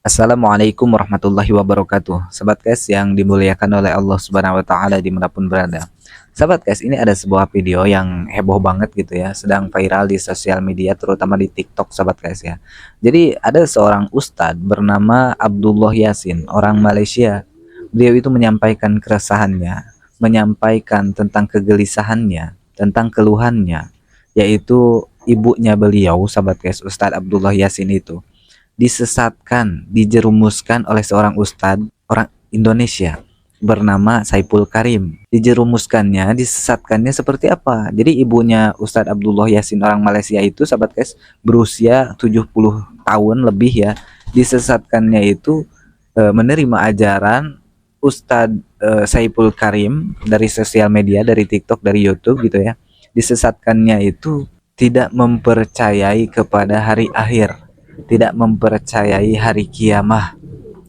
Assalamualaikum warahmatullahi wabarakatuh. Sahabat guys yang dimuliakan oleh Allah Subhanahu wa taala dimanapun berada. Sahabat guys, ini ada sebuah video yang heboh banget gitu ya, sedang viral di sosial media terutama di TikTok sahabat guys ya. Jadi ada seorang ustadz bernama Abdullah Yasin, orang Malaysia. Beliau itu menyampaikan keresahannya, menyampaikan tentang kegelisahannya, tentang keluhannya, yaitu ibunya beliau sahabat guys, Ustadz Abdullah Yasin itu disesatkan, dijerumuskan oleh seorang ustadz orang Indonesia bernama Saiful Karim. Dijerumuskannya, disesatkannya seperti apa? Jadi ibunya Ustadz Abdullah Yasin orang Malaysia itu sahabat guys berusia 70 tahun lebih ya. Disesatkannya itu menerima ajaran Ustadz Saiful Karim dari sosial media, dari TikTok, dari YouTube gitu ya. Disesatkannya itu tidak mempercayai kepada hari akhir, tidak mempercayai hari kiamah.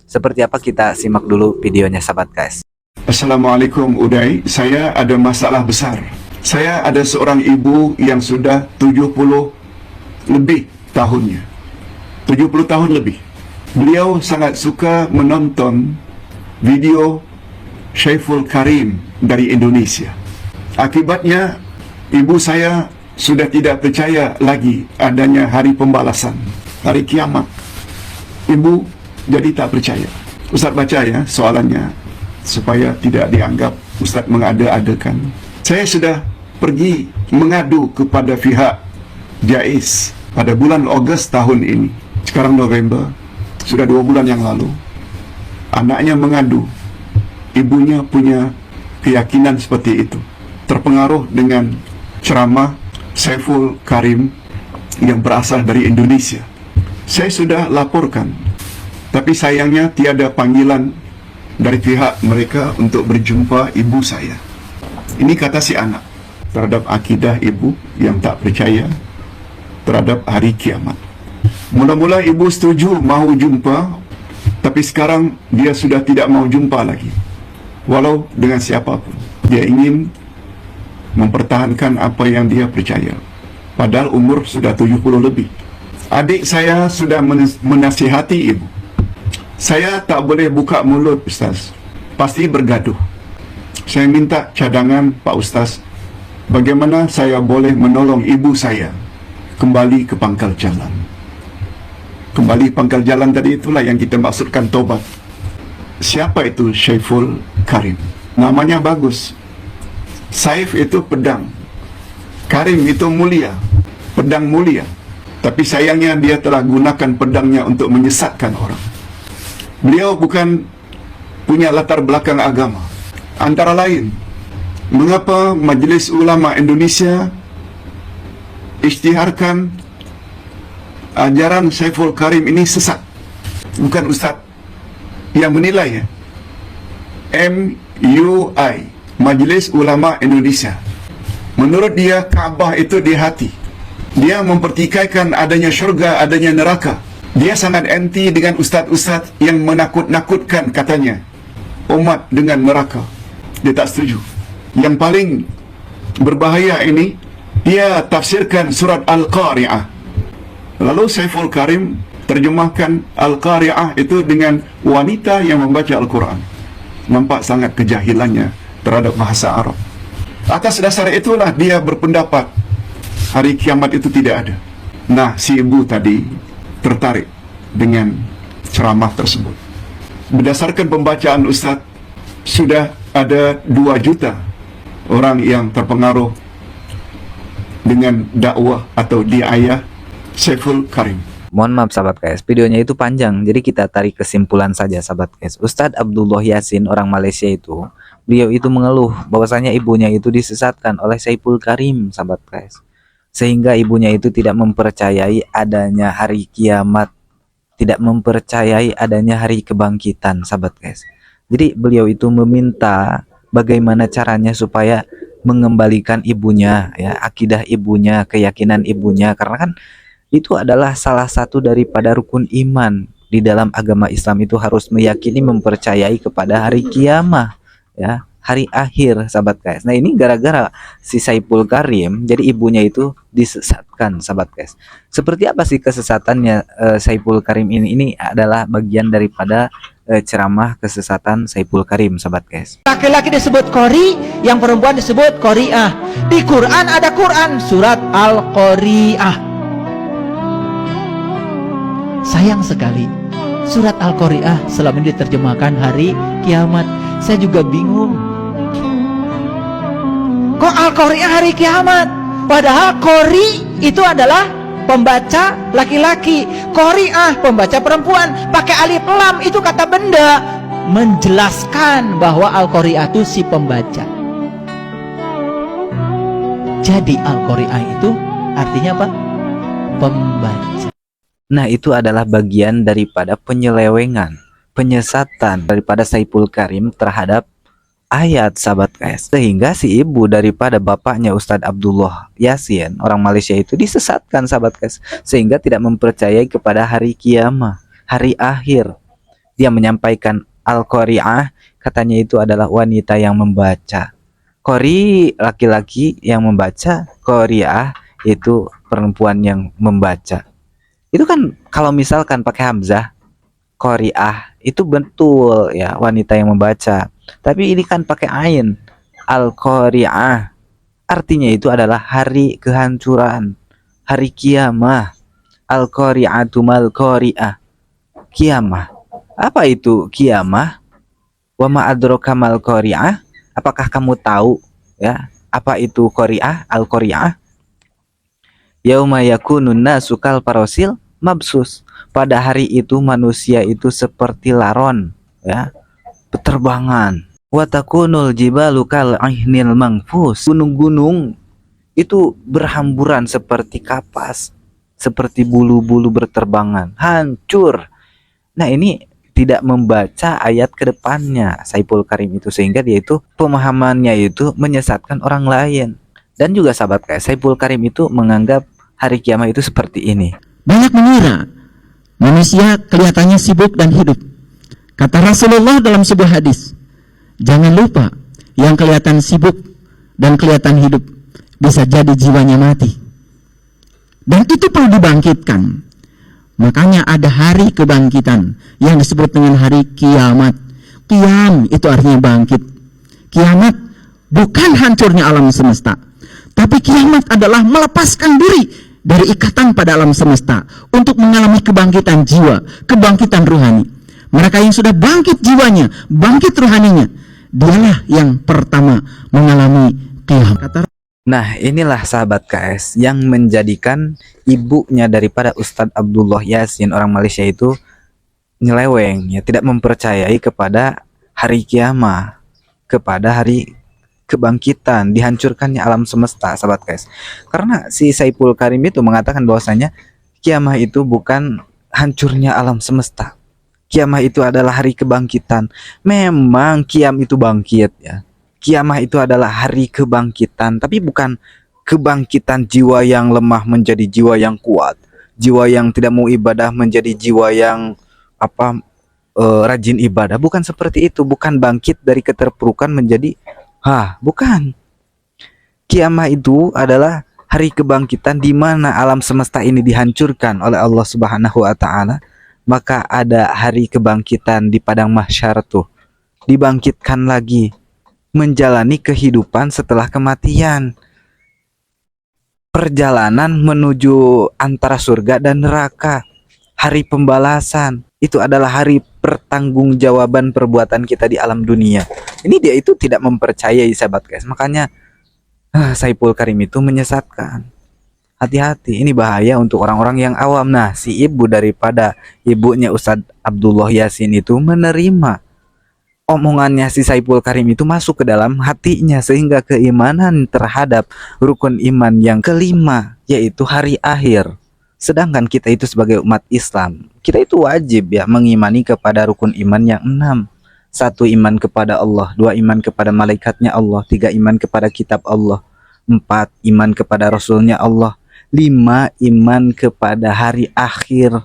Seperti apa, kita simak dulu videonya sahabat guys. Assalamualaikum Uday, saya ada masalah besar. Saya ada seorang ibu yang sudah 70 lebih tahunnya. 70 tahun lebih. Beliau sangat suka menonton video Saiful Karim dari Indonesia. Akibatnya ibu saya sudah tidak percaya lagi adanya hari pembalasan, hari kiamat. Ibu jadi tak percaya. Ustaz baca ya soalannya supaya tidak dianggap Ustaz mengada-adakan. Saya sudah pergi mengadu kepada pihak JAIS pada bulan Ogos tahun ini. Sekarang November, sudah 2 bulan yang lalu. Anaknya mengadu, ibunya punya keyakinan seperti itu, terpengaruh dengan ceramah Saiful Karim yang berasal dari Indonesia. Saya sudah laporkan, tapi sayangnya tiada panggilan dari pihak mereka untuk berjumpa ibu saya. Ini kata si anak terhadap akidah ibu yang tak percaya terhadap hari kiamat. Mula-mula ibu setuju mahu jumpa, tapi sekarang dia sudah tidak mau jumpa lagi, walau dengan siapapun. Dia ingin mempertahankan apa yang dia percaya, padahal umur sudah 70 lebih. Adik saya sudah menasihati ibu. Saya tak boleh buka mulut Ustaz, pasti bergaduh. Saya minta cadangan Pak Ustaz, bagaimana saya boleh menolong ibu saya kembali ke pangkal jalan. Kembali pangkal jalan tadi itulah yang kita maksudkan tobat. Siapa itu Saiful Karim? Namanya bagus. Saif itu pedang, Karim itu mulia, pedang mulia. Tapi sayangnya dia telah gunakan pedangnya untuk menyesatkan orang. Beliau bukan punya latar belakang agama. Antara lain, mengapa Majlis Ulama Indonesia isytiharkan ajaran Saiful Karim ini sesat? Bukan Ustaz yang menilai ya. MUI, Majlis Ulama Indonesia, menurut dia Kaabah itu di hati. Dia mempertikaikan adanya syurga, adanya neraka. Dia sangat anti dengan ustaz-ustaz yang menakut-nakutkan katanya umat dengan neraka. Dia tak setuju. Yang paling berbahaya ini, dia tafsirkan surat Al-Qari'ah. Lalu Saiful Karim terjemahkan Al-Qari'ah itu dengan wanita yang membaca Al-Quran. Nampak sangat kejahilannya terhadap bahasa Arab. Atas dasar itulah dia berpendapat hari kiamat itu tidak ada. Nah, si ibu tadi tertarik dengan ceramah tersebut. Berdasarkan pembacaan Ustaz, sudah ada 2 juta orang yang terpengaruh dengan dakwah atau diayah Saiful Karim. Mohon maaf sahabat guys, videonya itu panjang, jadi kita tarik kesimpulan saja sahabat guys. Ustadz Abdullah Yasin orang Malaysia itu, beliau itu mengeluh bahwasanya ibunya itu disesatkan oleh Saiful Karim sahabat guys, sehingga ibunya itu tidak mempercayai adanya hari kiamat, tidak mempercayai adanya hari kebangkitan sahabat guys. Jadi beliau itu meminta bagaimana caranya supaya mengembalikan ibunya ya, akidah ibunya, keyakinan ibunya, karena kan itu adalah salah satu daripada rukun iman di dalam agama Islam, itu harus meyakini, mempercayai kepada hari kiamah ya, hari akhir, sahabat guys. Nah ini gara-gara si Saipul Karim, jadi ibunya itu disesatkan, sahabat guys. Seperti apa sih kesesatannya Saipul Karim ini? Ini adalah bagian daripada ceramah kesesatan Saipul Karim, sahabat guys. Laki-laki disebut qori, yang perempuan disebut qori'ah. Di Quran ada Quran surat Al-Qori'ah. Sayang sekali surat Al-Qori'ah selama ini diterjemahkan hari kiamat. Saya juga bingung. Kok Al-Qori'ah hari kiamat? Padahal qori itu adalah pembaca laki-laki, qori'ah pembaca perempuan. Pakai alif lam itu kata benda menjelaskan bahwa Al-Qori'ah itu si pembaca. Jadi Al-Qori'ah itu artinya apa? Pembaca. Nah itu adalah bagian daripada penyelewengan, penyesatan daripada Saipul Karim terhadap ayat, sahabat guys. Sehingga si ibu daripada bapaknya Ustadz Abdullah Yasin, orang Malaysia itu disesatkan, sahabat guys, sehingga tidak mempercayai kepada hari kiamat, hari akhir. Dia menyampaikan Al-Qori'ah, katanya itu adalah wanita yang membaca. Qori laki-laki yang membaca, Qori'ah itu perempuan yang membaca. Itu kan kalau misalkan pakai hamzah, Qori'ah itu betul ya, wanita yang membaca. Tapi ini kan pakai ain, Al-Qori'ah, artinya itu adalah hari kehancuran, hari kiamah. Al-Qori'atu mal Qori'ah, kiamah. Apa itu kiamah? Wa ma adraka mal Qori'ah? Apakah kamu tahu ya apa itu Qori'ah? Al-Qori'ah yauma yakunun nasu kal parosil mabsus. Pada hari itu manusia itu seperti laron ya, beterbangan. Wa takunul jibalu kal aihnil mangfus. Gunung-gunung itu berhamburan seperti kapas, seperti bulu-bulu berterbangan, hancur. Nah ini tidak membaca ayat ke depannya Saipul Karim itu, sehingga dia itu pemahamannya itu menyesatkan orang lain. Dan juga sahabat guys, Saipul Karim itu menganggap hari kiamat itu seperti ini. Banyak mengira manusia kelihatannya sibuk dan hidup. Kata Rasulullah dalam sebuah hadis, jangan lupa yang kelihatan sibuk dan kelihatan hidup bisa jadi jiwanya mati. Dan itu perlu dibangkitkan. Makanya ada hari kebangkitan yang disebut dengan hari kiamat. Qiyam itu artinya bangkit. Kiamat bukan hancurnya alam semesta, tapi kiamat adalah melepaskan diri dari ikatan pada alam semesta untuk mengalami kebangkitan jiwa, kebangkitan rohani. Mereka yang sudah bangkit jiwanya, bangkit rohaninya, dialah yang pertama mengalami kiamat. Nah inilah sahabat KS yang menjadikan ibunya daripada Ustadz Abdullah Yasin, orang Malaysia itu nyeleweng ya, tidak mempercayai kepada hari kiamat, kepada hari kebangkitan, dihancurkannya alam semesta, sahabat KS. Karena si Saipul Karim itu mengatakan bahwasanya kiamat itu bukan hancurnya alam semesta, kiamat itu adalah hari kebangkitan. Memang kiam itu bangkit ya, kiamat itu adalah hari kebangkitan, tapi bukan kebangkitan jiwa yang lemah menjadi jiwa yang kuat, jiwa yang tidak mau ibadah menjadi jiwa yang rajin ibadah. Bukan seperti itu, bukan bangkit dari keterpurukan menjadi bukan. Kiamat itu adalah hari kebangkitan di mana alam semesta ini dihancurkan oleh Allah Subhanahu wa taala, maka ada hari kebangkitan di padang mahsyar tuh. Dibangkitkan lagi, menjalani kehidupan setelah kematian. Perjalanan menuju antara surga dan neraka. Hari pembalasan. Itu adalah hari pertanggungjawaban perbuatan kita di alam dunia. Ini dia itu tidak mempercayai, sahabat guys. Makanya Saipul Karim itu menyesatkan. Hati-hati, ini bahaya untuk orang-orang yang awam. Nah, si ibu daripada ibunya Ustadz Abdullah Yasin itu menerima omongannya si Saipul Karim itu masuk ke dalam hatinya, sehingga keimanan terhadap rukun iman yang kelima, yaitu hari akhir. Sedangkan kita itu sebagai umat Islam, kita itu wajib ya mengimani kepada rukun iman yang 6. 1 iman kepada Allah, 2 iman kepada malaikatnya Allah, 3 iman kepada kitab Allah, 4 iman kepada Rasulnya Allah, 5 iman kepada hari akhir,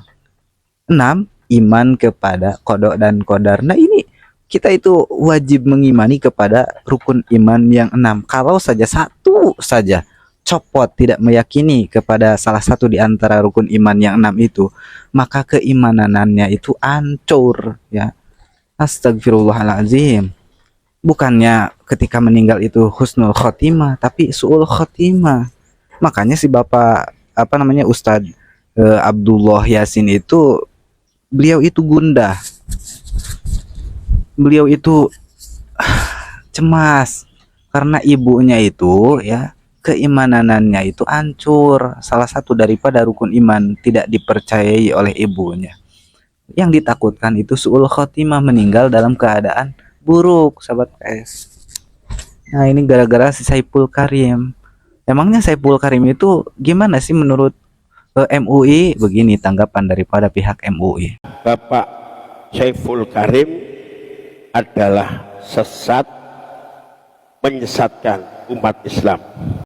6 iman kepada qada dan qadar. Nah ini kita itu wajib mengimani kepada rukun iman yang 6. Kalau saja satu saja copot tidak meyakini kepada salah satu di antara rukun iman yang 6 itu, maka keimanannya itu hancur ya. Astagfirullahaladzim. Bukannya ketika meninggal itu husnul khotimah, tapi su'ul khotimah. Makanya si Bapak Ustadz Abdullah Yasin itu, beliau itu gundah. Beliau itu cemas karena ibunya itu ya keimanannya itu hancur. Salah satu daripada rukun iman tidak dipercayai oleh ibunya. Yang ditakutkan itu su'ul khotimah, meninggal dalam keadaan buruk, sahabat PS. Nah, ini gara-gara si Saiful Karim. Emangnya Saiful Karim itu gimana sih menurut MUI? Begini tanggapan daripada pihak MUI. Bapak Saiful Karim adalah sesat, menyesatkan umat Islam.